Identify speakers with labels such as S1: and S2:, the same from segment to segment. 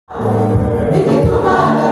S1: Amen, amen,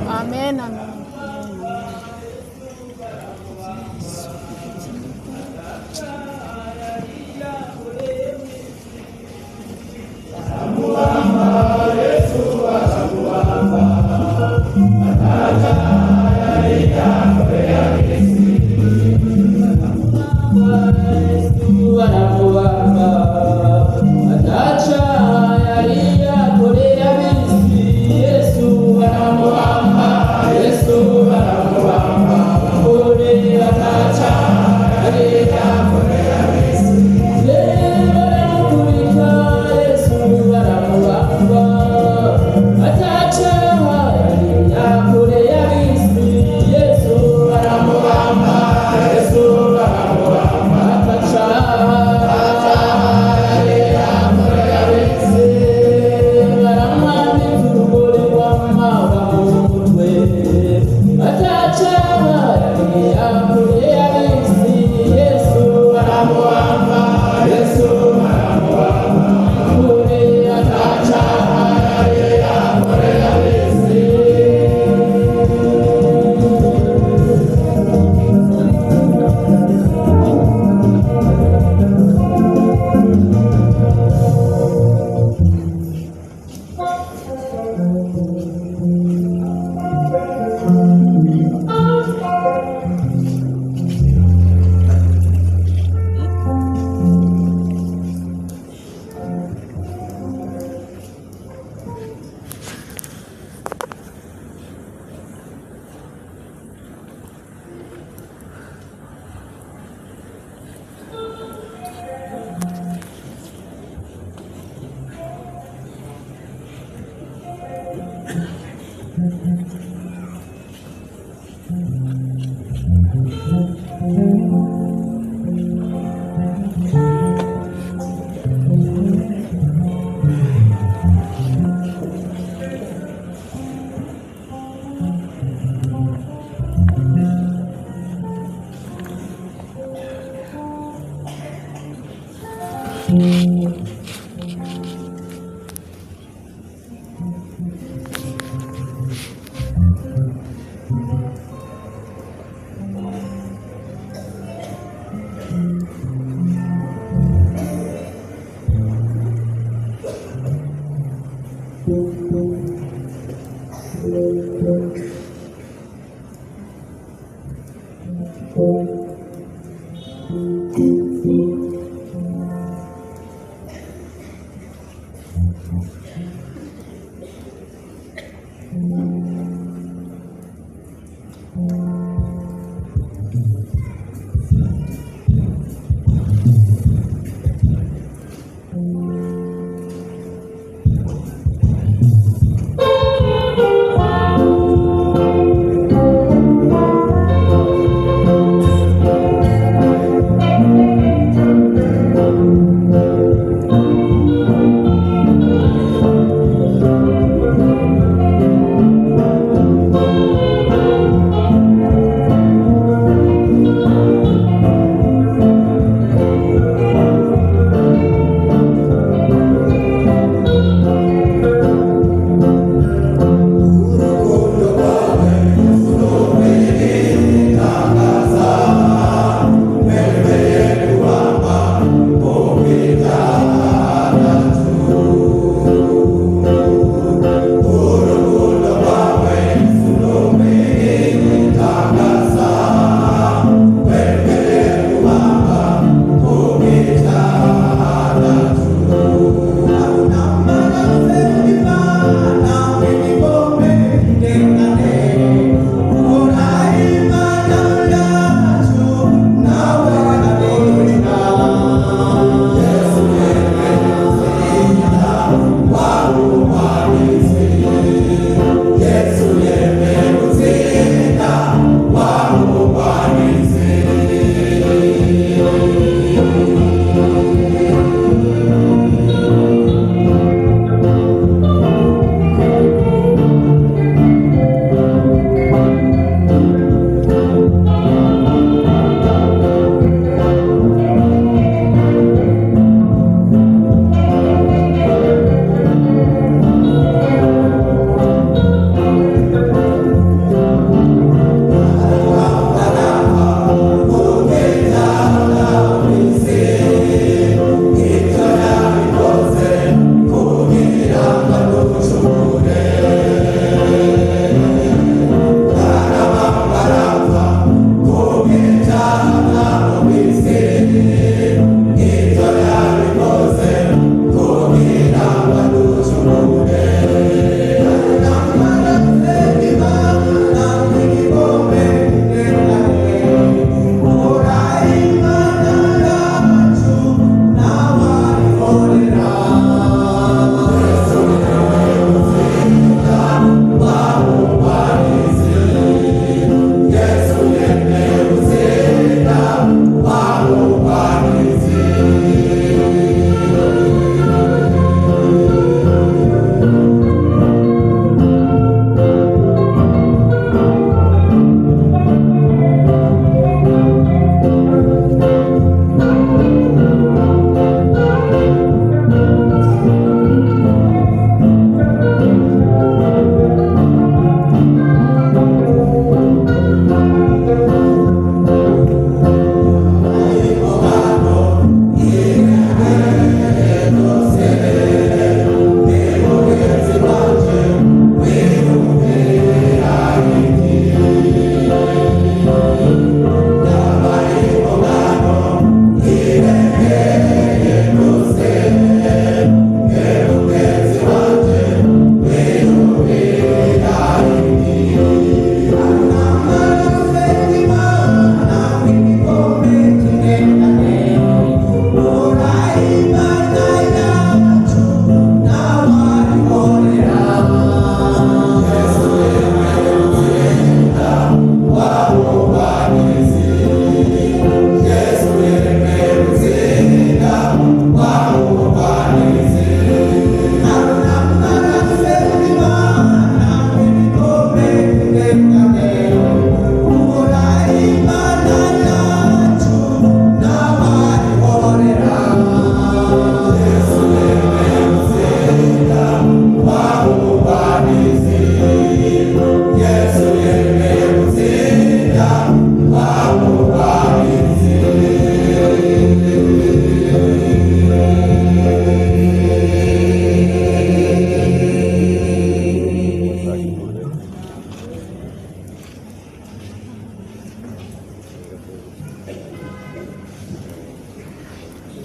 S1: amen, amen.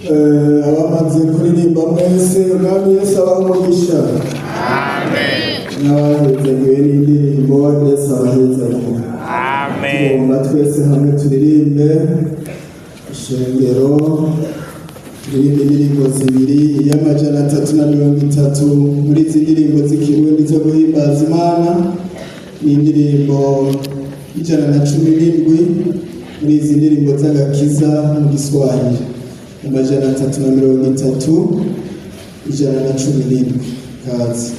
S1: abamaze kuririmba mwese umwami Yesu abamugisha. Amen. N'abahezagiwe n'indirimbo Yesu abahezagiwe. Amen. Tugomba twese hamwe turirimbe ishengero turirimbe indirimbo zibiri iy'amajana 330 muri izi ndirimbo z'ikirundi zo guhimbaza Imana n'indirimbo 117 muri izi ndirimbo z'agakiza mu Giswahili. Amajana 330 117 kazi.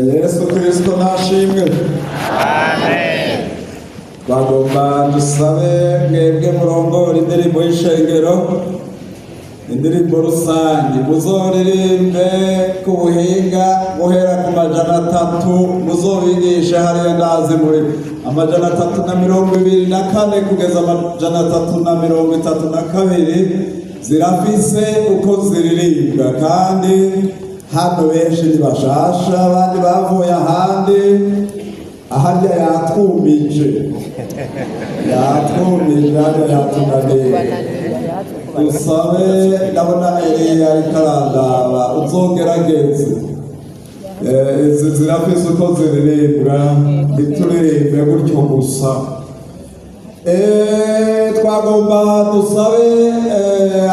S2: Yesu Kristo nashimwe.
S3: Amen.
S2: Bagomba dusabe mwebwe murongora indirimbo y'ishengero, indirimbo rusange muzoririmbe ku buhinga guhera ku 300 muzobigishe hariya ndazi muri 324 kugeza 332 zirafise uko ziririmbwa, kandi hano benshi ntibashasha, abandi bavuye ahandi. Aharya yatwumije harya yatunaniye. Dusabe, ndabona Eliya ariko arandaba, uzogerageze izi zirafise uko ziririmbwa, ntituririmbe gutyo gusa. Twagomba dusabe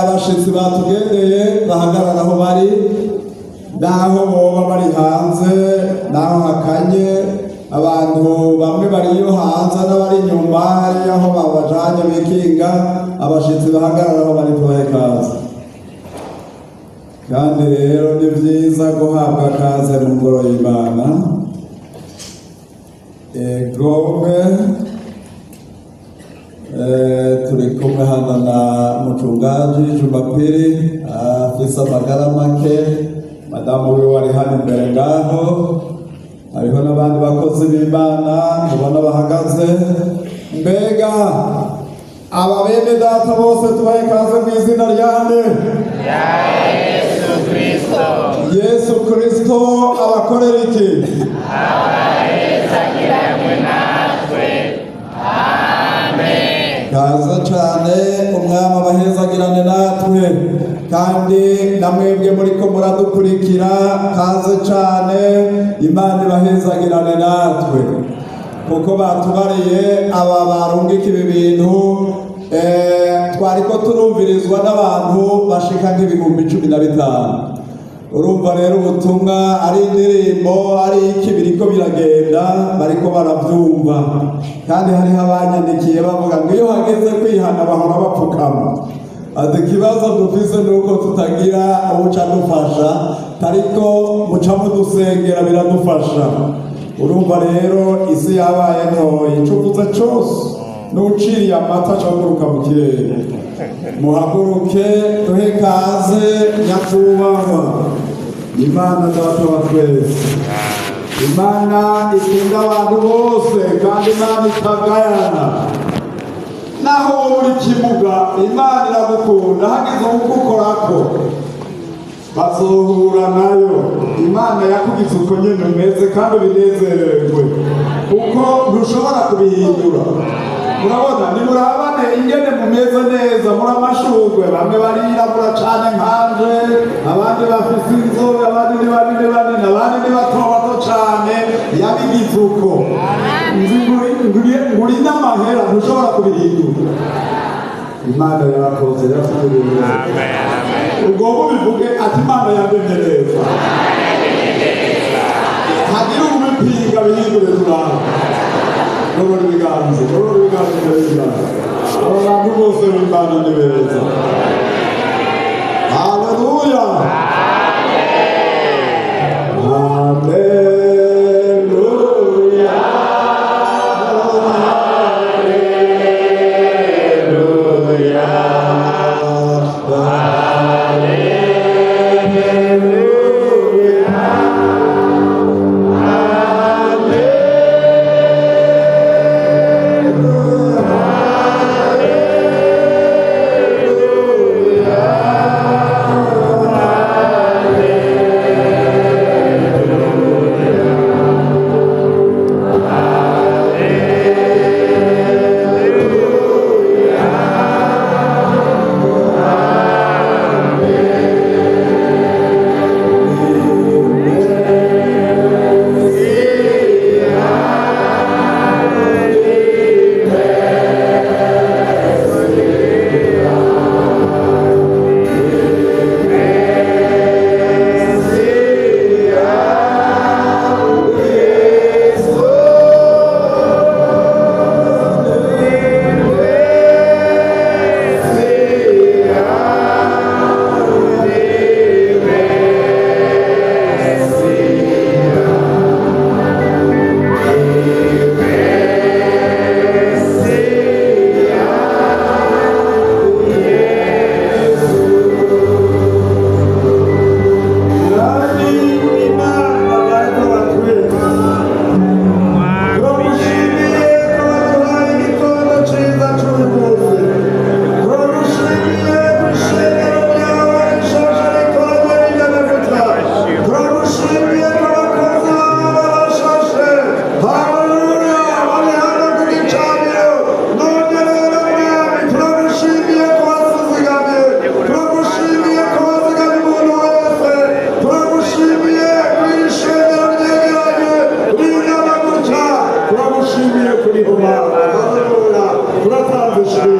S2: abashitsi batugendeye bahagarara aho bari, naho boba bari hanze, naho hakanye. Abantu bamwe bariyo hanze n'abari inyuma hariya aho babajanye bikinga. Abashitsi bahagarara aho bari tubahe kaze, kandi rero ni vyiza guhabwa kaze mu ngoro y'Imana. Egome turi kumwe hano na muchungaji Jumapili afise amagara make, madamu wiwe ari hano imbere ngaho. Hariho n'abandi bakozi b'Imana mubona bahagaze. Mbega aba bene data bose tubahe kaze mu izina ryande
S3: Ya Yesu Kristo.
S2: Yesu Kristo abakorera iki?
S3: Abahezagiranwe natwe. Amen.
S2: Kaze cane, umwami abahezagirane natwe, kandi namwebwe muriko muradukurikira kaze cane, Imana ibahezagirane natwe, kuko batubariye aba barungika ibi bintu. Twariko turumvirizwa n'abantu bashika nk'ibihumbi 15. Urumva rero ubutumwa ari indirimbo ari iki biriko biragenda, bariko baravyumva, kandi hariho abanyandikiye bavuga ngo iyo hageze kwihana bahora bapfukama. Ati ikibazo dufise nuko tutagira ubuca dufasha, tariko muca mudusengera biradufasha. Urumva rero isi yabaye ntoyi, icuvuze cose n'uciriye amata acaguruka mu kirere. Muhaguruke duhe kaze nyakubahwa Imana data wa twese. Imana ikunda abantu bose, kandi Imana itagayana. Naho muri kibuga Imana iragukunda, hagize ugukorako bazohura nayo. Imana yakugize uko nyene umeze, kandi ubinezererwe, kuko ntushobora kubihindura. Murabona, nimurabane ingene mumeze neza, muri amashurwe, bamwe barirabura cane nkanje, abandi bafise inzobe, abandi ni banini, abandi ni bato cane. Yabigize uko. Nguri n'amahera ntushobora kubihindura. Imana yarakoze, yatugiriye. Ubwo bivuge ati Imana yandemye neza. Hagira umupinga bihindure turaba. Gorora ibiganza imbere y'Imana. Aba bantu bose b'Imana ni beza. Haleluya. Haleluya.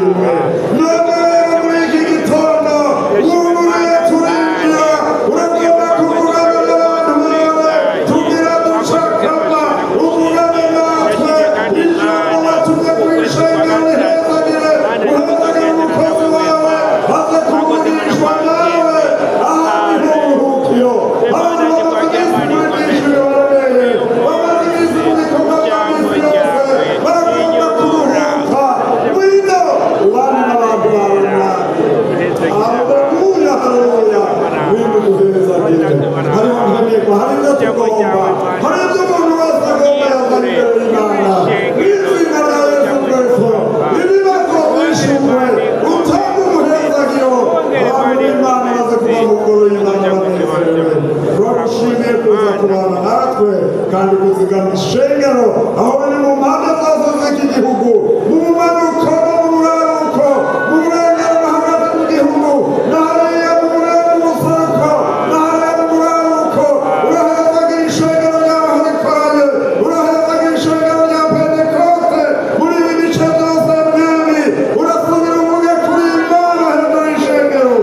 S2: ishimwe none rero muri iki gitondo wumuriye turinjira uragomba kuvugana n'abantu bawe tugira ducakama uvugane natwe ijambo watumye ku ishengero rihezagire uhezagire umukozi wawe aze kuvugishwa nawe ahandi h'uburuhukiro abantu bamaze iminsi muri byinshi bibaremeye bamaze iminsi mu bikorwa bya minsi yose baragomba kuruhuka wino ubane n'abantu bawe haleluya haleluya wino duhezagire hariho ntego hari ibyo tugomba hari ibyo umuntu wese agomba yazana imbere y'Imana n'izina rya Yesu Kristo ibibazo byishyurwe utanga umuhezagiro abantu b'Imana baze kuba mu ngoro y'Imana banezerewe turagushimiye kuza kubana natwe kandi kuzigama ishengero aho bari mu mpande zose z'iki gihugu mu bumanuko no mu buraruko mu burengero no hagati mu gihugu na hariya mu buseruko na hariya mu buraruko urahezagira ishengero ryawe aho rikoranye urahezagira ishengero rya pentekote muri ibi bice byose mwami urasubira uvuge kuri Imana hejuru y'ishengero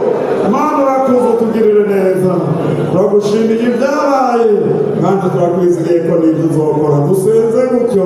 S2: Mana urakoze utugirire neza turagushimiye ibyabaye kandi turakwizigiye ko n'ibyo uzokora dusenze gutyo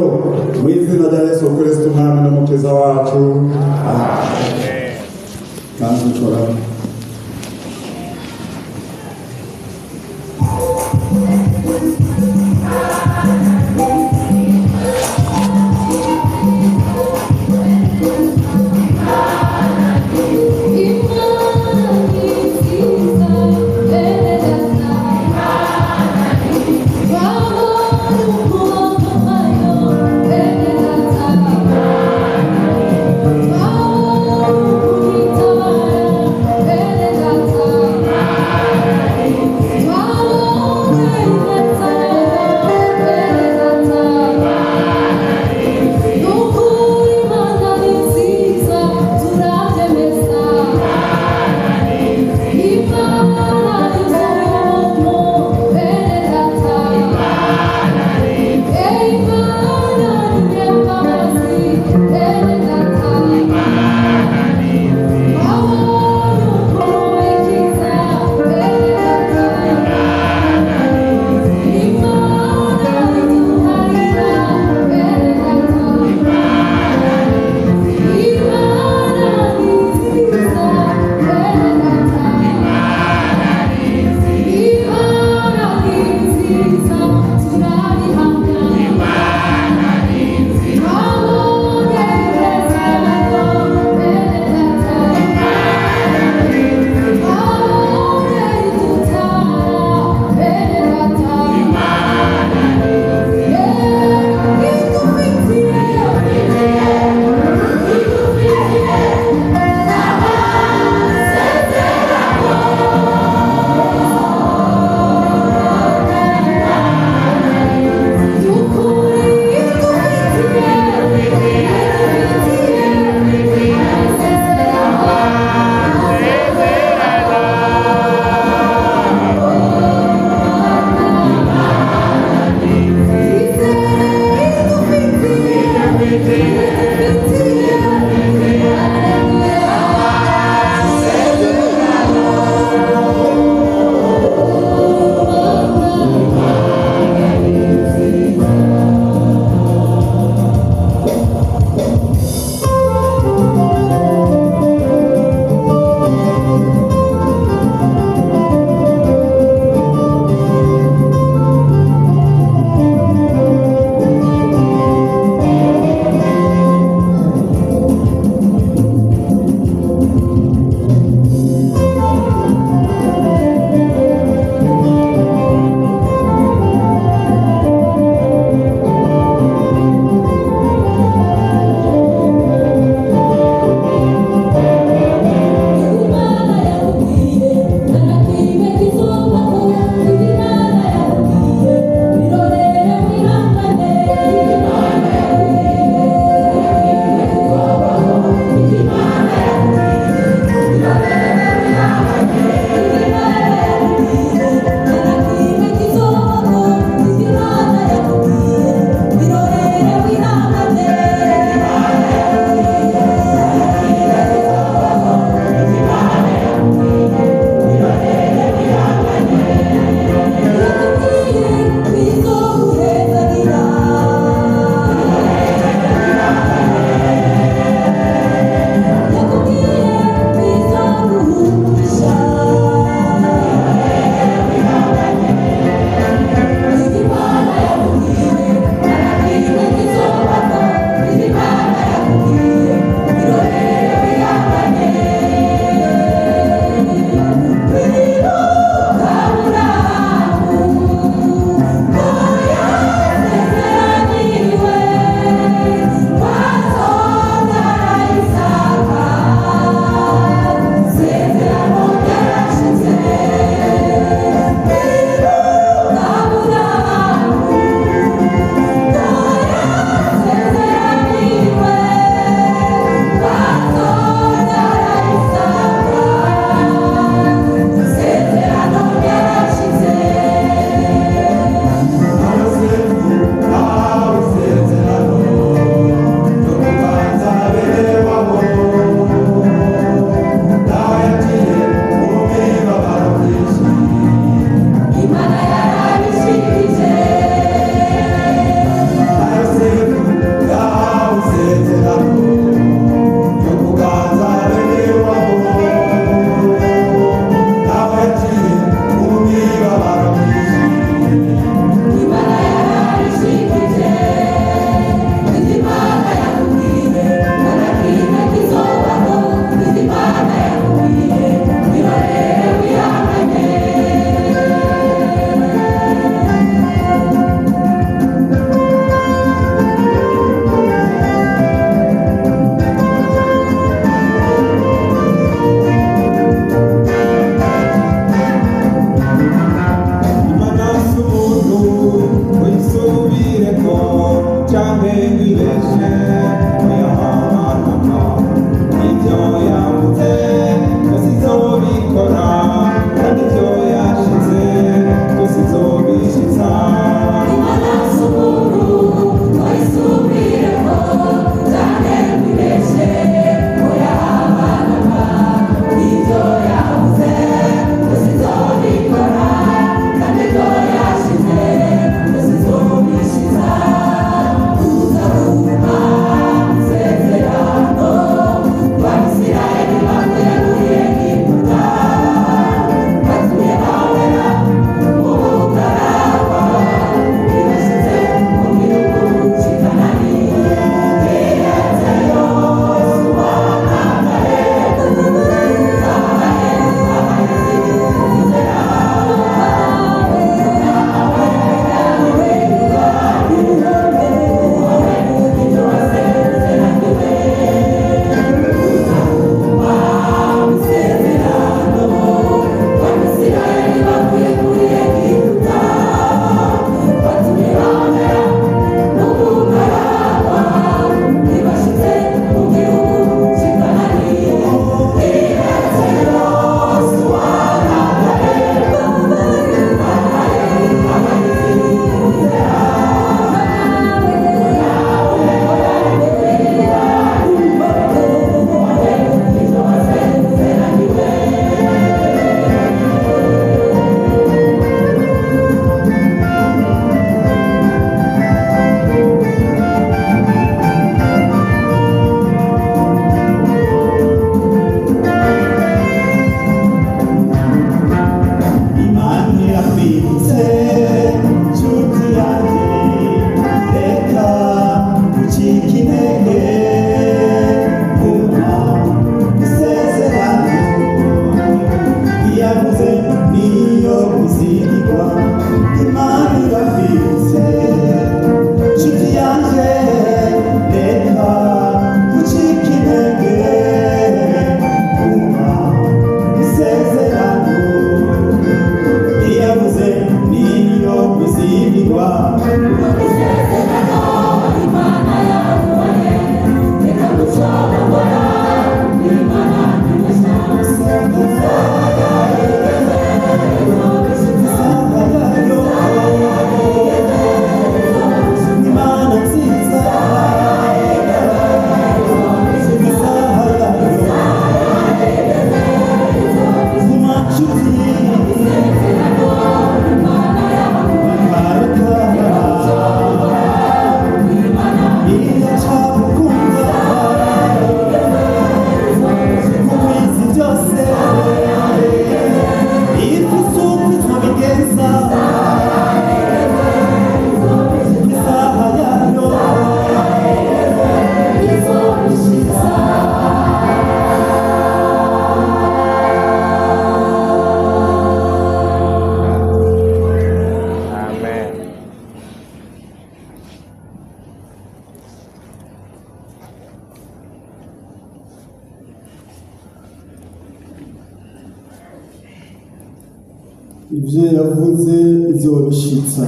S1: ibyo yavuze izobishitsa.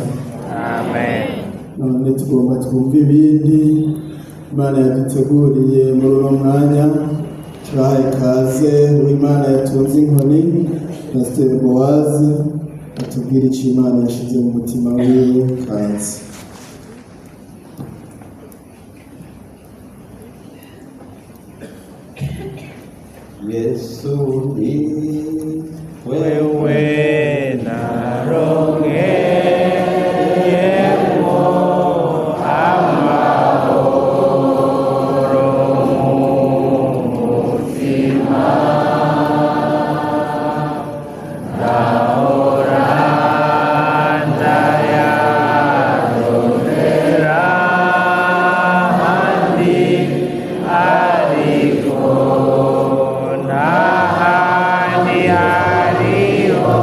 S3: Amen.
S1: None tugomba twumva ibindi Imana yaduteguriye muri uno mwanya. Turahaye kaze uw'Imana yatunze inkoni Pasiteri Bowazi atubwira icyo Imana yashize mu mutima wiwe. Kaze.
S4: Yesu ni
S3: Wewe narongeyemo amahoro mu mutima, ndahora ndayarondera ahandi ariko ntahandi hariho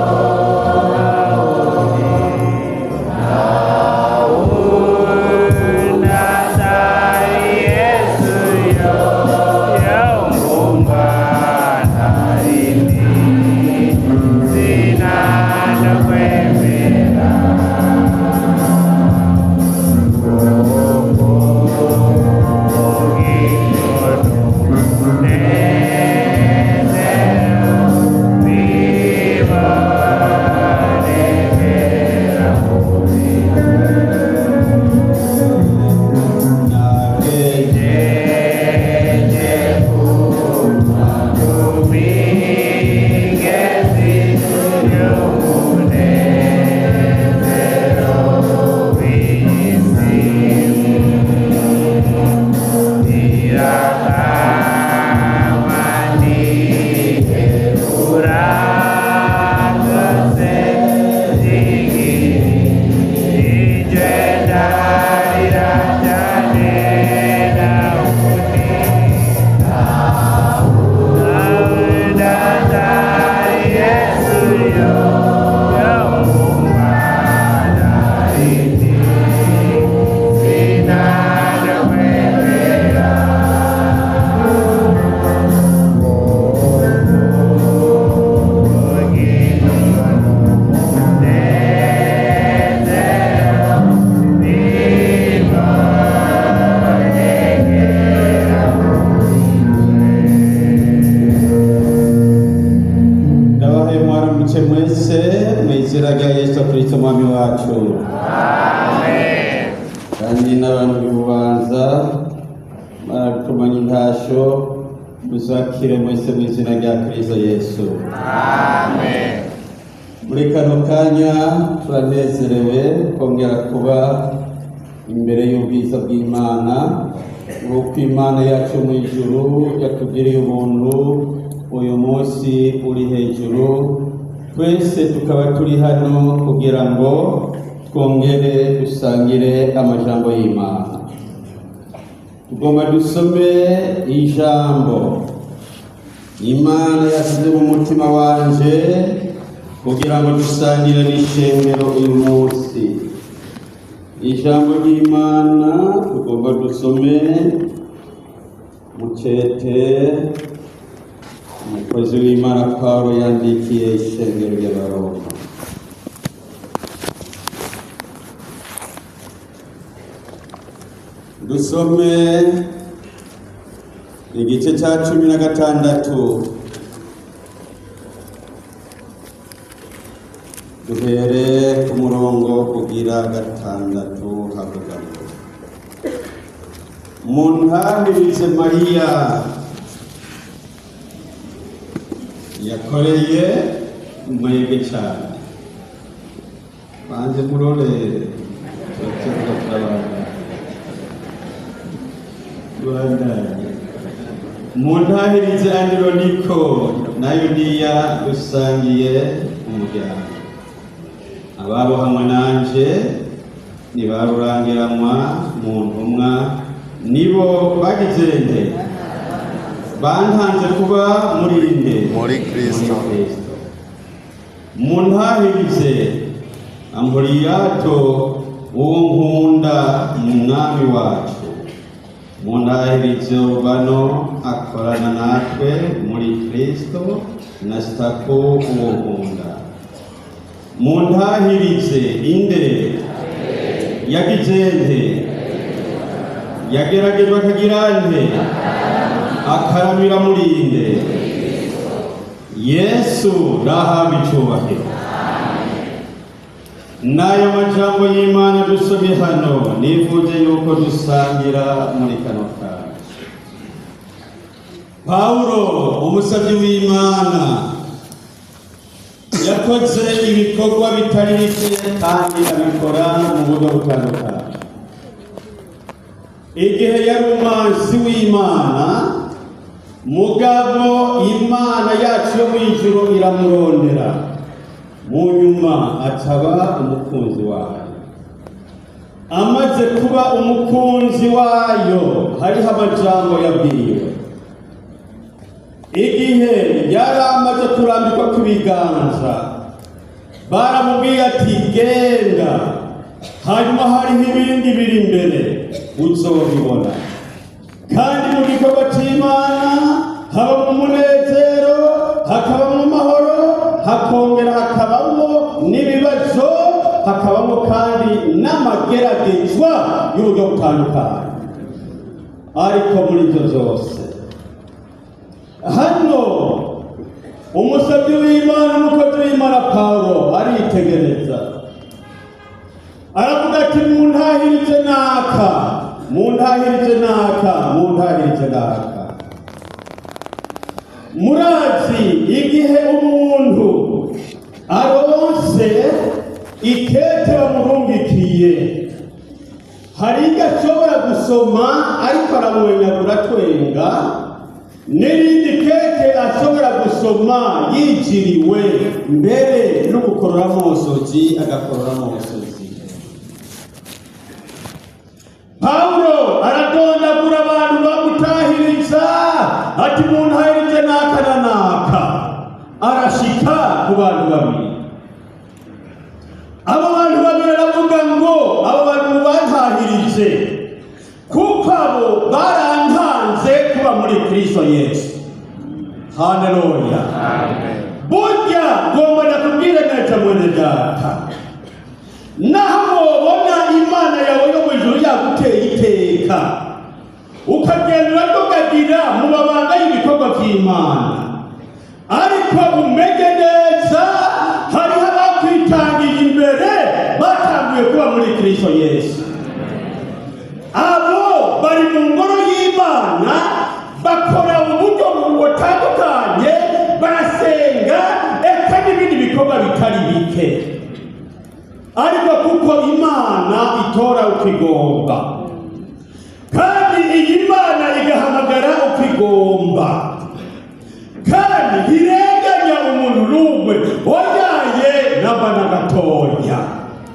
S4: kandi n'abantu b'ububanza baratumanya intasho muzakire mwese mu izina rya Kristo Yesu.
S3: Amen.
S4: Muri kano kanya turanezerewe kongera kuba imbere y'ubwiza bw'Imana, nk'uko Imana yacu mu ijuru yatugiriye ubuntu uyu munsi uri hejuru. Twese tukaba turi hano kugira ngo twongere dusangire amajambo y'Imana. Tugomba dusome ijambo Imana yasize mu mutima wanje kugira ngo dusangire n'ishengero uyu munsi. Ijambo ry'Imana tugomba dusome mu cete umukozi w'Imana Pawulo yandikiye ishengero ry'Abaroma. Dusome igice cya 16 duhere ku murongo kugira 6 havuga ngo muntahirize Mariya yakoreye umwege cyane banze murorere turatsinda turabana muntahirize Androniko na Yudiya dusangiye umuryango ababo hamwe nanje nibarurangiranwa mu ntumwa nibo bagize nde bantanze kuba muri Kristo muntahirize Ampliato uwo nkunda mu mwami wacu muntahirize Urbano akorana natwe muri Kristo na Stako uwo nkunda muntahirize inde yagize nde yageragejwe akagira nde akaramira muri inde Yesu rahawe icyubahiro n'ayo majambo y'Imana dusomye hano nifuje yuko dusangira muri kano kanya. Pawulo umusavyi w'Imana yakoze ibikorwa bitari bike kandi abikora mu buryo butandukanye. Igihe yari umunsi w'Imana mugabo Imana yacu yo mw'ijuru iramurondera mu nyuma ataba umukunzi wayo. Amaze kuba umukunzi wayo hariho amajambo yabwiwe. Igihe yari amaze kurambikwa ku biganza baramubwiye ati genda hanyuma hariho ibindi biri imbere uzobibona. Kandi mu gikorwa cy'Imana habamo umunezero, hakabamo amahoro, hakongera hakabamo n'ibibazo, hakabamo kandi n'amageragezwa y'uburyo butandukanye. Ariko muri ibyo byose hano umusabyi w'Imana n'umukozi w'Imana Pawulo aritegereza aravuga ati muntahirize naka, muntahirize naka, muntahirize naka. Murazi igihe umuntu aronse ikete bamurungikiye hari ibyo ashobora gusoma ariko aramumenyagura twenga, n'irindi kete ashobora gusoma yijiriwe mbere no gukorora amosozi agakorora amosozi. Pawulo aradondagura abantu bamutahiriza ati muntahirize naka na naka, arashika ku bantu babiri. Abo bantu babiri aravuga ngo abo bantu bantahirije kuko abo barantanze kuba muri Kristo Yesu. Haleluya, amen. Burya ngomba nakubwira neza mwene data, naho wobona Imana yawe yo mu ijuru yaguteye iteka ukagenda ukagira mu mabanga y'ibikorwa by'Imana, ariko umeze neza hariho abakwitangiye imbere batangiye kuba muri Kristo Yesu. Abo bari mu ngoro y'Imana bakora uburyo butandukanye, barasenga eka n'ibindi bikorwa bitari bike, ariko kuko Imana itora ukigomba kandi iyi Imana igahamagara ukigomba kandi ntirenganya umuntu n'umwe wayaye n'abana gatoya.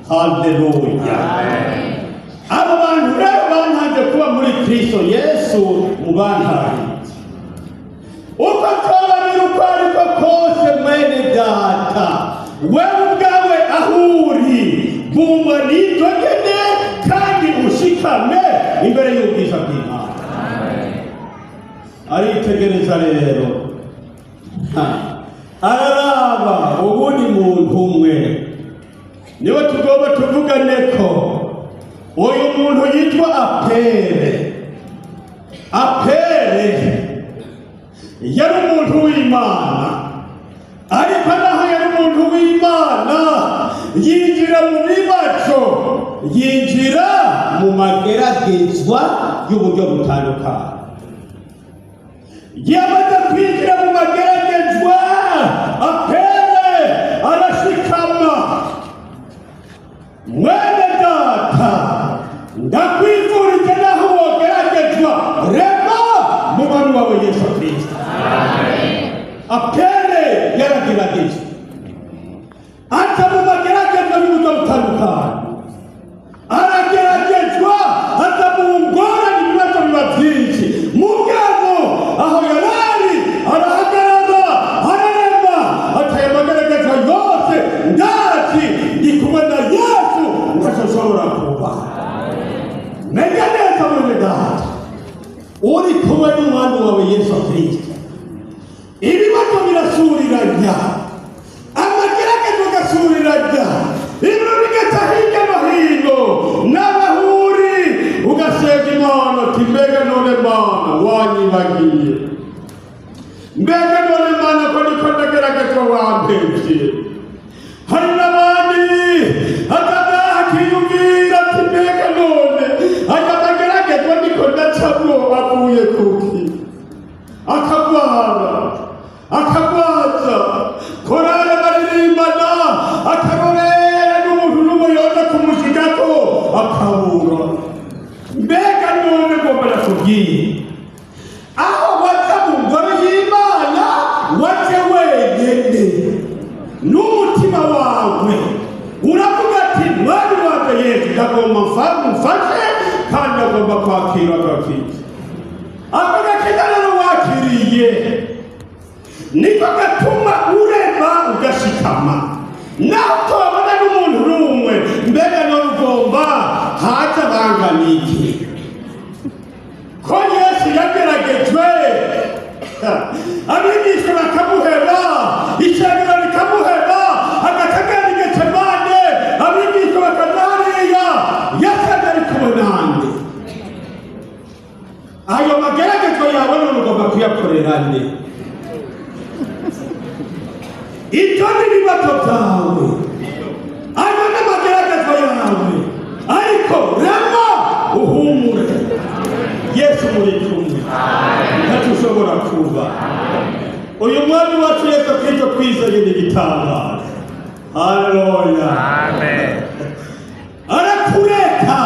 S4: Haleluya, abo bantu rero bantanze kuba muri Kristo Yesu mu bantahiritse. Uko twababira uko ariko kose mwene data, wewe ubwawe aho uri bumva n'ibyo nyene kandi ushikame imbere y'ubwiza bw'Imana. Aritegereza rero araraba ubundi muntu umwe niwe tugomba tuvugane ko uyu muntu yitwa Apele. Apele
S5: yari umuntu w'Imana, ariko naho yari umuntu w'Imana yinjira mu bibazo, yinjira mu mageragezwa y'uburyo butandukanye. Yamaze kwinjira mu mageragezwa, Apele arashikama. Mwene data, ndakwifurije naho wogeragezwa, rema mu mwami wawe Yesu Kristo. Apele yaragerageje, aca mu mageragezwa y'uburyo butandukanye, arageragezwa, aca mu ngorane, ibibazo biba byinshi. Mugabo aho yarari arahagarara, ararema, ataye amageragezwa yose, ndazi ndi kumwe na Yesu ntashobora kuba. Menya neza mwene data, uri kumwe n'umwami wawe Yesu Kristo. Ibibazo birasuriranya, amageragezwa agasuriranya, ibintu bigata hirya no hino, n'abahuri ugasega Imana uti mbega none Mana wanyibagiye, mbega none Mana ko niko ndageragezwa wampevye. Hari n'abandi akiyumvira ati mbega none aya mageragezwa niko ndacamwo avuye kuki, akagwaza korale baririmbana, akarorera n'umuntu n'umuyoza kumushigako akabura. Mbega none ngomba nakubwiye, aho waca mu ngoro y'Imana wace wenyene n'umutima wawe, uravuga ati mwami wanje Yesu, ndagomba mfashe kandi agomba kwakira agakiza. Ako gakiza rero wakiriye niko gatuma urema ugashikama, naho tubabona n'umuntu n'umwe. Mbega none ugomba haza bangana iki? Ko Yesu yageragejwe, abigishwa bakamuheba, ishengero rikamuheba, agategera i Getsemane, abigishwa bakazariya, Yesu ari kumwe nande. Ayo mageragezwa yawe none ugomba kuyakorera nde? Ibyo ni ibibazo byawe, ayo ni amageragezwa yawe, ariko rema uhumure. Yesu muri kumwe, ntacyo ushobora kuba. Uyu mwami wacu Yesu Kristo twizeye ni igitangaza. Haleluya, amen. Arakureka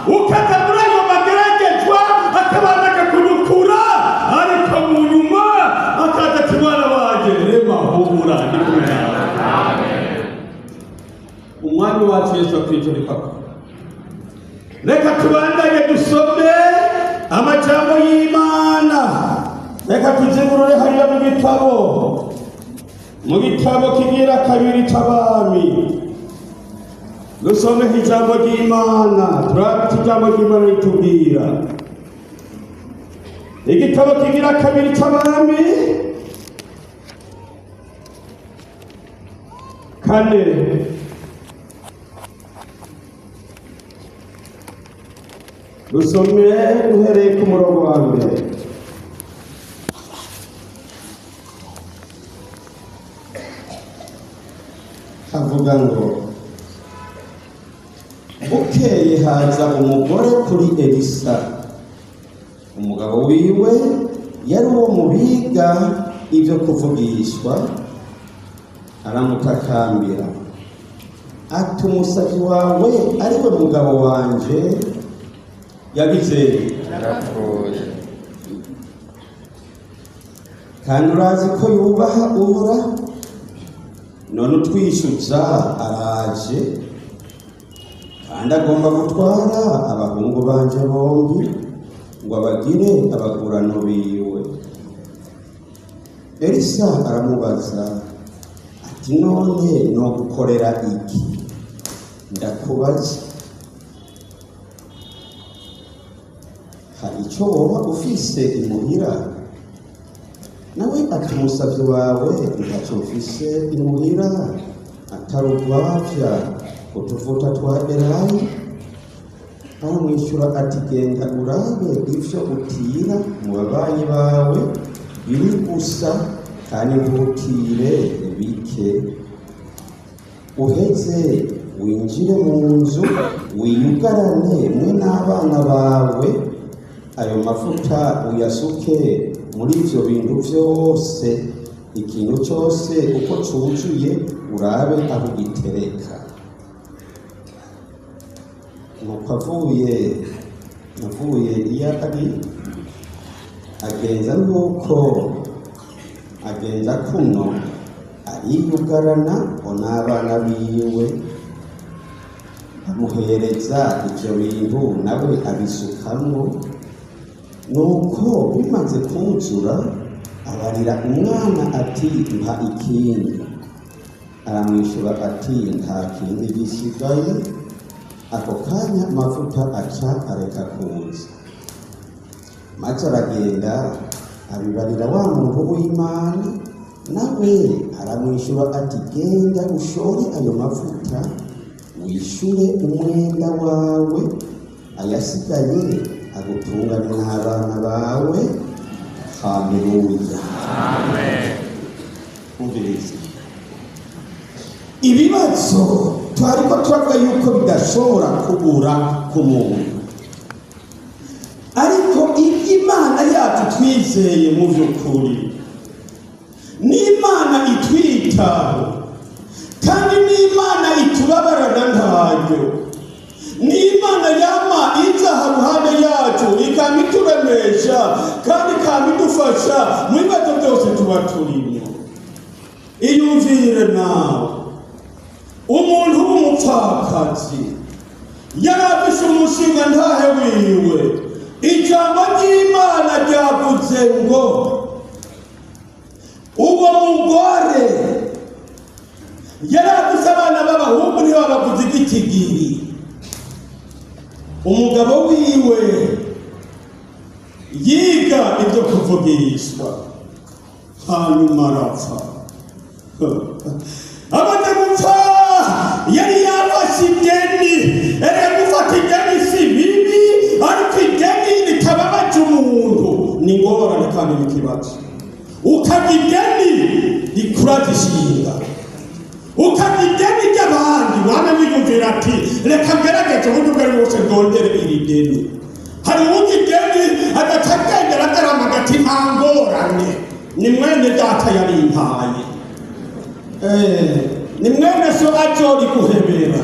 S5: ukaza muri ayo mageragezwa, akabanza akakunyukura, ariko mu nyuma akaza ati mwana wanje rema humura, ndi kumwe nawe. Umwami wacu Yesu Kristo ni papa. Reka tubandanye dusome amajambo y'Imana, reka tuzingurure hariya mu gitabo kigira kabiri c'Abami, dusome ijambo ry'Imana, turabita ijambo ry'Imana ritubwira. Igitabo kigira kabiri c'Abami kane, dusome duhereye ku murongo wa mbere. Havuga ngo bukeye haza umugore kuri Elisa, umugabo wiwe yari uwo mu biga ibyo kuvugishwa, aramutakambira ati umusavyi wawe ari we mugabo wanje yagize yarapfuye, kandi urazi ko yubaha Uhoraho, none utwishyuza araje, kandi agomba gutwara abahungu banje bombi ngo abagire abagurano biwe. Elisa aramubaza ati none no gukorera iki? Ndakubaza, hari icyo woba ufise imuhira? Nawe ati umusavyi wawe ntacyo ufise imuhira atari urwavya utuvuta twa elayo. Aramwishyura ati genda urabe ivyo utira mu babanyi bawe,
S6: biri gusa kandi ntutire bike, uheze winjire mu nzu wiyugarane mwe n'abana bawe, ayo mavuta uyasuke muri ivyo bintu vyose, ikintu cyose uko cuzuye urabe aho ugitereka. Nuko avuye iyo ari agenza nuko agenda kuno ariyugarana n'abana biwe, amuhereza ivyo bintu nawe abisukamwo. Nuko bimaze kuzura abarira umwana ati mpa ikindi, aramwishyura ati nta kindi gisigaye. Ako kanya amavuta aca areka kuza, maze aragenda abibarira wa muntu w'Imana, nawe aramwishyura ati genda ushore ayo mavuta wishyure umwenda wawe, ayasigaye agutungane n'abana bawe. Haleluya,
S3: Amen.
S6: umviriza. Ibibazo twariko turavuga yuko bidashobora kubura ku muntu, ariko Imana yacu twizeye mu by'ukuri n'Imana itwitaho, kandi n'Imana itubabarana ntaryo, n'Imana yama iza haruhande yacu ikaba ituremesha kandi ikaba idufasha mu bibazo byose tuba turimo. Iyumvire nawe umuntu w'umupfakazi yari afise umushinga ntahe wiwe, ijambo ry'Imana ryavuze ngo uwo mugore yari afise abana b'abahungu nibo bavuze igitigiri, umugabo wiwe yiga ibyo kuvugishwa hanyuma arapfa. Amaze gupfa yari yafashe ideni. Erega gufata ideni si bibi, ariko ideni ritababaje umuntu ni ingorane kandi n'ikibazo. Ukarya ideni rikuraza ishinga, ukarya ideni ry'abandi, wame wiyumvira ati reka ngerageze uburyo ubwo ari bwose ndondere iri deni. Hari uwundi ideni agacagendera agarama agati nta ngorane, ni mwene data yarimpaye, ni mwene so ajori guhebera.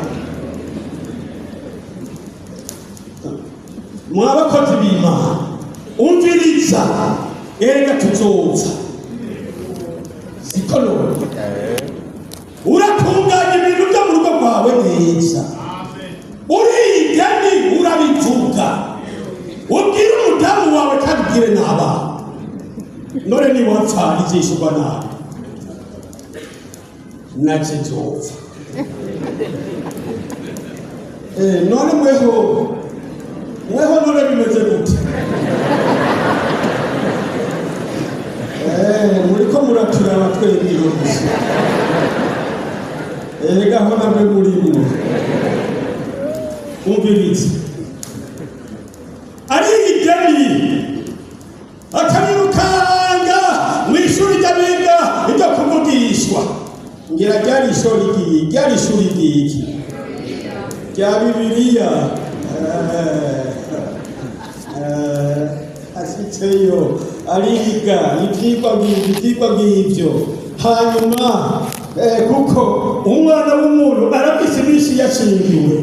S6: Mwabakozi b'Imana umviriza, erega tuzopfa siko none, uratunganya ibintu byo mu rugo rwawe neza, uriyigani urabivuga, ubwire umudamu wawe kandi ubwire n'abana. None niwapfa izishurwa nabi naje nzopfa. None mweho none bimeze gute? Muriko muraturaba twebwe gusa, erega aho namwe murimo umviriza. Ari igeni akabirukanga mw'ishuri ry'abiga ibyo kuvugishwa, ngira ryari ishuri ry'iki rya Bibiliya. Ashitseyo ariga ivyigwa ng'ivyo, hanyuma kuko umwana w'umuntu arafise iminsi yashingiwe,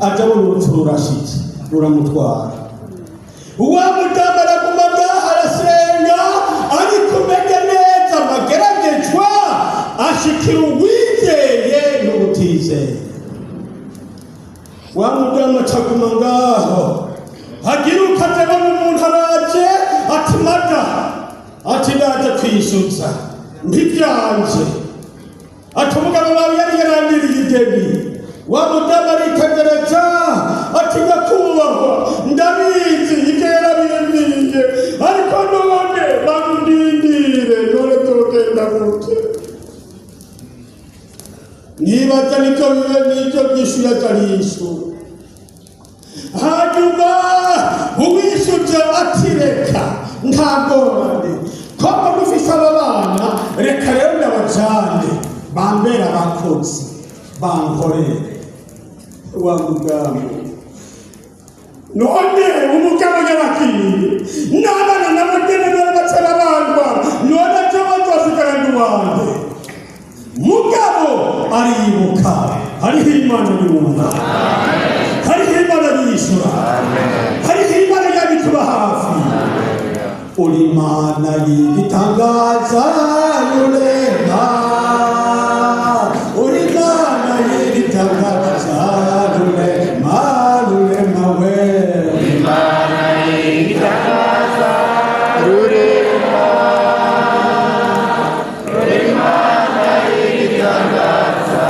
S6: aja abona urupfu rurashitse ruramutwara. Wa mudamu araguma ngaha arasenga, ariko umenya neza amageragezwa ashikira uwizeye n'ubutizeye. Wa mudamu acaguma ngaho, hagira ukazana umuntu araje ati mada, ati ndaje kwisuza ntivyanje, ati umugabo wawe yari yarandiriye ideni. Wa mudamu aritegereza ati nyakubahwa ndabizi ivyo yarabindiriye, ariko none bamundindire, none togenda gute? Nibaza nicyo bibe n'icyo byishyura atariyishyura. Hanyuma uwishyuza ati reka nta ngorane, koko dufise aba bana reka rero ndabajane bambera abakozi bankorere wa mugabo none umugabo yarakiye n'abana n'abageni n'abatara bandwa none cyo bazosigara nduwande mugabo aribuka hariho imana yumva hariho imana yishura hariho imana yabituba hafi uri imana y'igitangaza rurema uri imana y'igitangaza rurema rurema we
S3: Imana y'igitangaza rurema Imana y'igitangaza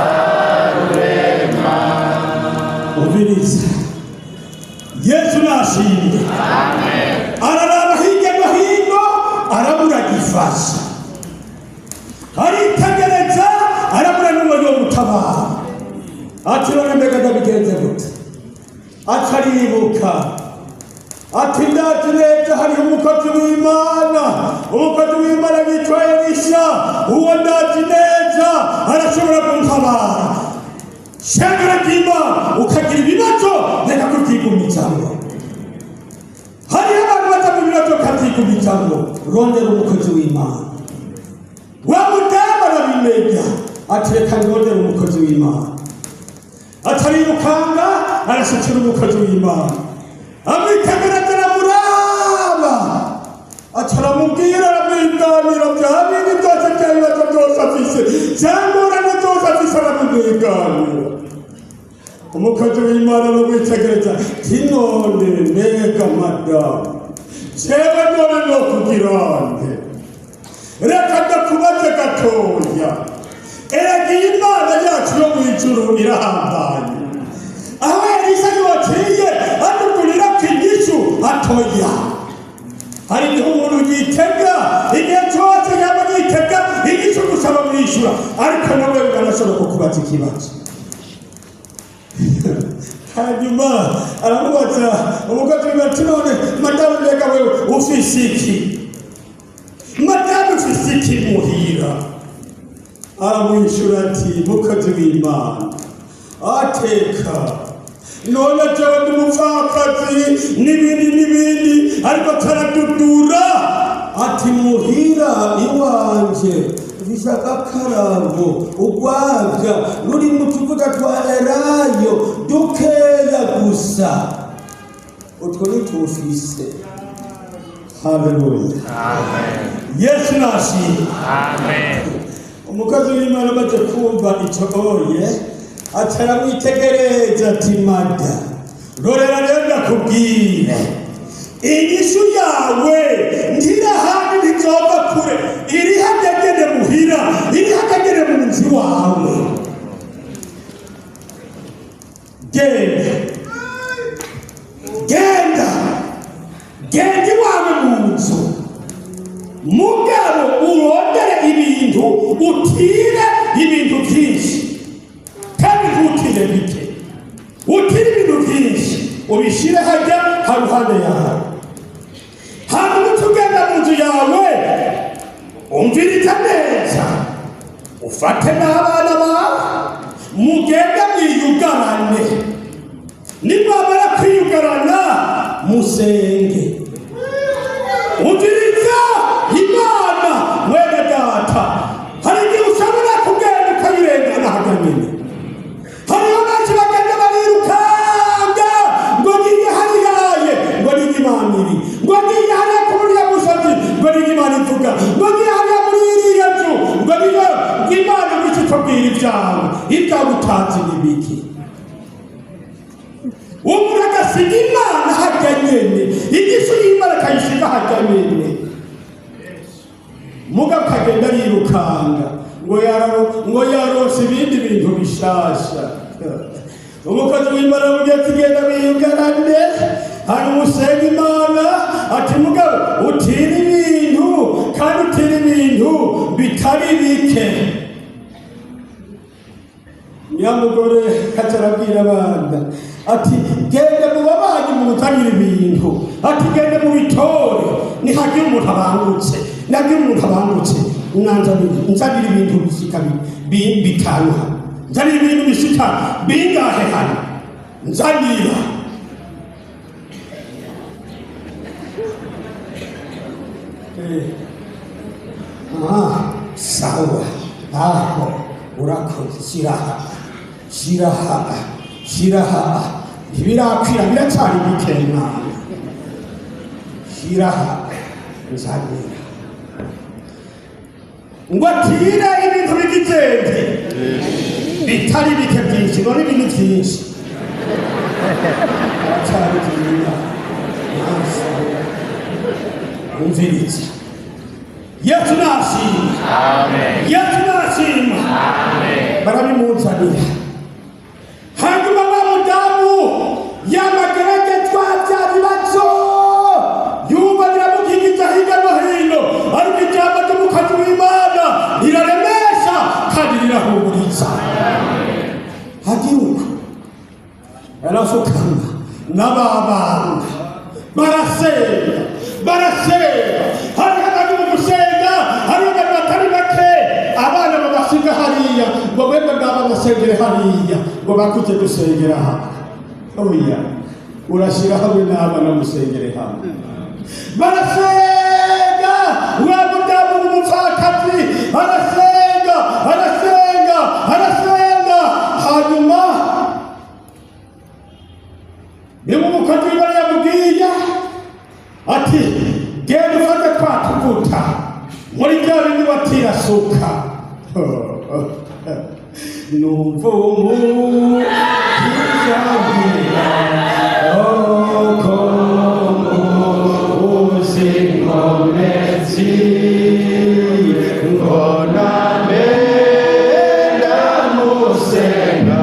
S3: rurema
S6: ubiriza Yesu nashimye araraba hirya no hino arabura gifasha aritegereza arabura n'umwe yo gutabara ati none mbega ndabigenze gute ataribuka ati ndazi neza hariho umukozi w'Imana yitwa Elisha uwo ndazi neza arashobora kuntabara shengera ry'Imana ukagira ibibazo reka kutigumizamo hariho abantu baza mu bibazo katigumizamo rondera umukozi w'Imana wa mudamu arabimenya ati reka rondera umukozi w'Imana ataribukanga arashikira umukozi w'Imana amwitegereza aramuraba ataramubwira aramwiganira bya bindi byose by'ibibazo byose afise cyangorane zose afise aramwiganira umukozi w'Imana aramwitegereza tinone mbega madamu jewe none no kugirande reka ndakubaze gatoya erega Imana yacu yo mw'ijuru irahambaye aho Elisha yociye adugurira kigishu atoya hari igihe umuntu yitega igihe cyose yaba yitega igishu gusaba mwishura ariko nawe uranashobora kukubaza ikibazo hanyuma aramubaza umukozi w'Imana none madamu mbega wewe ufise iki madamu ufise iki muhira aramwishura ati mukozi w'Imana ateka none jewe ndi umupfakazi n'ibindi ariko taradudura ati muhira iwanje ufise agakarambo urwavya ruri mu tuvuta twa elayo dukeya gusa utwo nitufise haleluya Yesu nashimye umukozi w'Imana amaze kumva icyo oye ataramwitegereza ati mada rorera rero ndakubwire inyishu yawe ntirahandi ntizova kure iri hagagene muhira iri hagagene mu nzu wawe genda iwawe mu nzu mugabo urondere ibintu utire ibintu byinshi kandi ntutire bike utire ibintu byinshi ubishire hajya haruhande yawe hanyuma utugenda mu nzu yawe umviriza neza ufate n'abana bawe mugende mwiyugarane nimwamara kwiyugarana musenge umviriza Imana mwene data hari igihe ushobora kugenda ukayirengana haganyine hariho benshi bagenda barirukanga ngo ngiye hariyaye ngo ni Imana iri ngo ngiye hariya ku buriya musozi ngo ni Imana ivuga ngo ngiye hariya muri iriya nzu ngo niyo Imana ibice itubwira ibyawe ibyawe utazi n'ibiki umuntu agasiga Imana hajya nyene igishu y'Imana akayisiga hajya nyene mugabo kagenda yirukanga ngo yarose ibindi bintu bishasha umukozi w'Imana mugiye tugenda biyugarane hanyuma usenga Imana ati mugabo utira ibintu kandi utira ibintu bitari bike nyamugore kacarabwira abana ati gende mu babanyi mu gutanga ibintu ati gende mu bitore nihagira umuntu abangutse nabyo umuntu abangutse nzanira ibintu bishika bitanu hano, nzanira ibintu bishika bingahe hano, nzanira sawa aho urakoze, shiraha ntibirakwira biracyari bike mwana, shiraha nzanira ngo atira ibintu bigitende bitari bike byinshi, none ibintu byinshi aracyari byiza umviriza. Yesu nashima, Yesu nashima, barabimuzanira. Hanyuma wa mudamu yamageragezwa bya bibazo yumva biramukigiza hirya no hino, ariko ijambo ry'umukozi w'Imana riraremesha kandi rirahumuriza. Hagiruka barasukana n'ababana barasenga hari hagati mu gusenga, hari hagati batari bake abana babasiga hariya ngo bembe ngaba basengere hariya ngo bakuje gusengera hamwe. Oya, urashira hamwe n'abana musengere hamwe, barasenga. Wa mudamu w'umupfakazi arasenga hanyuma niba umukozi w'Imana yamubwiye ati genda ufate twa tuvuta muri bya bindi batira suka, numva umukizabwira oko uzinkomezi ngoname ndamusenga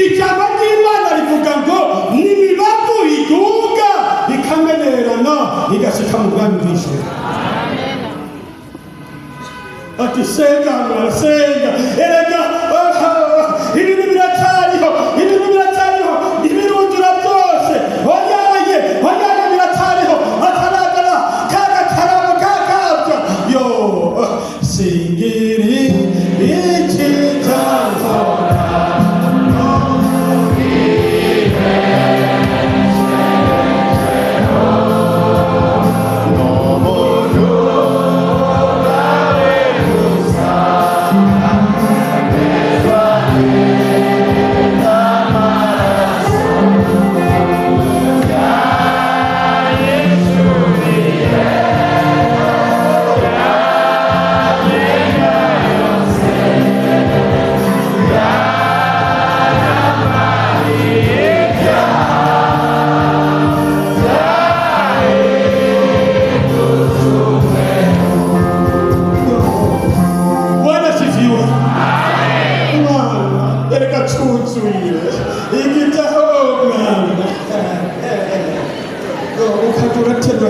S6: ijambo ry'Imana rivuga ngo n'imibavu iduga ikamenerana igashika mu bwami bw'ijuru. Ati senga senga erega ibintu biracyariho ibirundura byose oyaye biracyariho ataragara kagakarabo kakabya yo singiri ikitanzora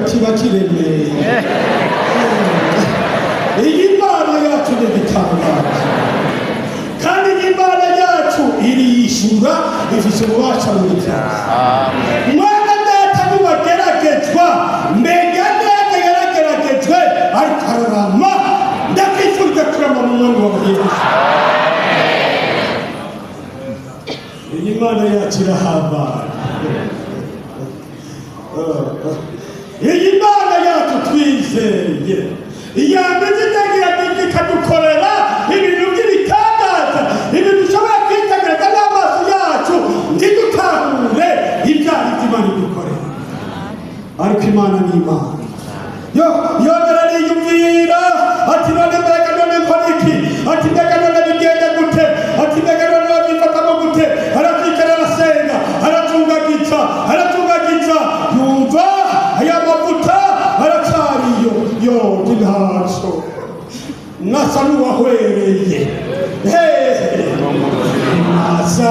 S6: kiba kiremeye. Iyi Imana yacu ni igitangaza kandi Imana yacu iriyishura ifite ububasha bw'ibyaha. Mwana data niwageragezwa mbega neza yarageragejwe ariko ararama ndakwifurije kurama mu mwanya wa Yesu. Iyi Imana yacu irahambaye. Iyi Mana yacu twizeye iyambere itagira ikadukorera ibintu by'ibitangaza, ibintu ushobora kwitegereza n'amaso yacu ntidutahure ibyaha Imana idukorera. Ariko Imana ni Imana yongera niyumvira ati none mbega none nkora iki, ati mbega none bigenda gute, ati mbega none babifatamo gute, arakwikara arasenga aratungagiza yumva aya mavuta aracyariyo yo ntacyo nasa n'uwahwereye nasa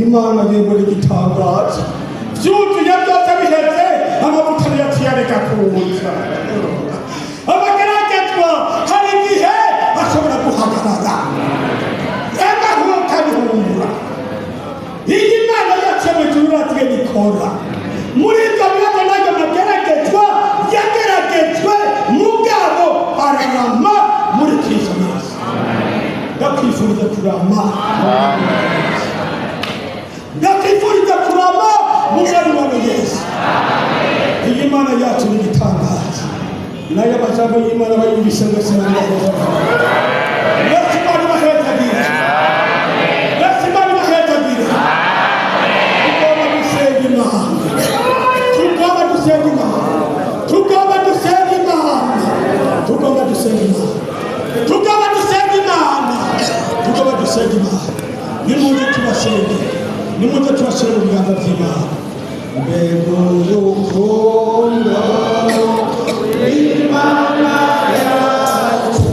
S6: Imana yemwe igitangaza byuzuye byose biheze amavuta yatiyareka kuza kurama ndakwifuriza kurama mu mwami wawe Yesu. Iyi Mana yacu ni igitangaza, nayo amajambo y'Imana bayumvise mwese n'amahoro. Yesu Imana ibahezagire, Yesu Imana ibahezagire. Tugomba gusenga Imana, tugomba gusenga Imana, tugomba gusenga Imana, tugomba gusenga Imana, tugomba gusenga Imana, tugomba gusenga Imana. Nimuze tubasenge, nimuze tubasenge mu biganza by'Imana. Mbego y'urukundo Imana yacu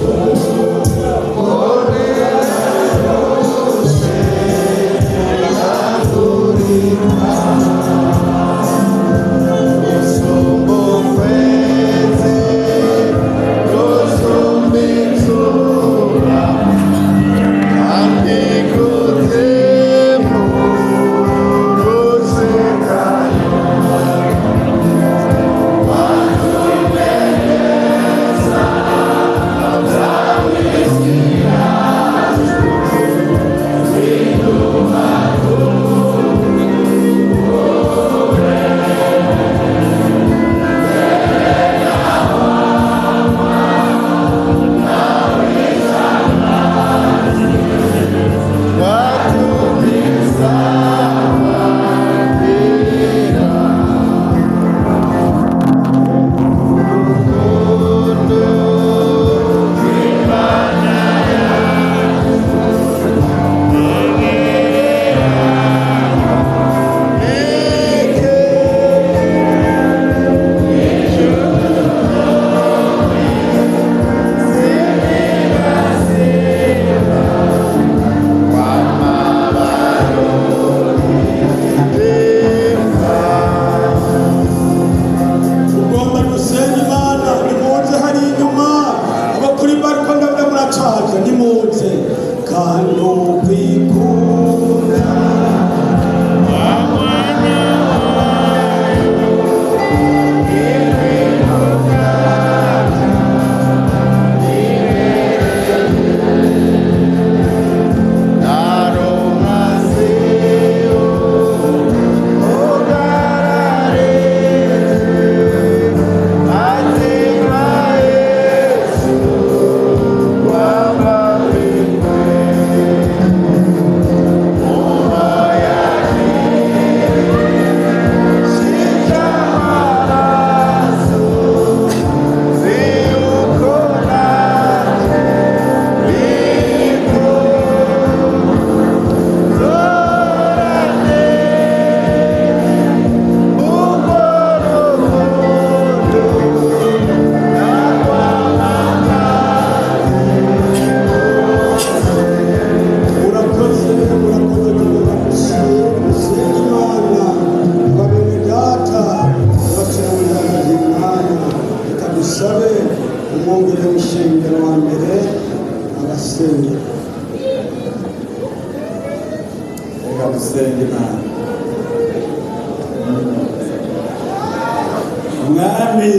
S6: Mwami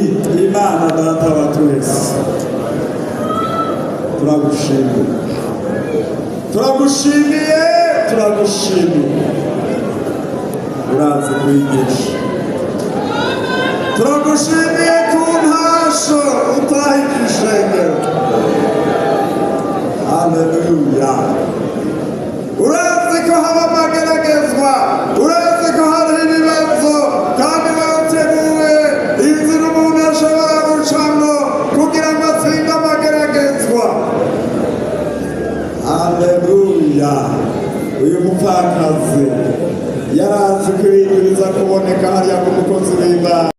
S6: Imana data wa twese, turagushimiye, urazi kwigisha, turagushimiye ku ntasho utahika ishengero. Haleluya. Urazi ko haba amageragezwa, urazi ko hari ibibazo, kandi wateguwe inzira umuntu ashobora gucamo kugira ngo atsinde amageragezwa. Haleluya. Uyu mupfakazi yarazi kwiyiriza kuboneka hariya ku mukozi w'Imana.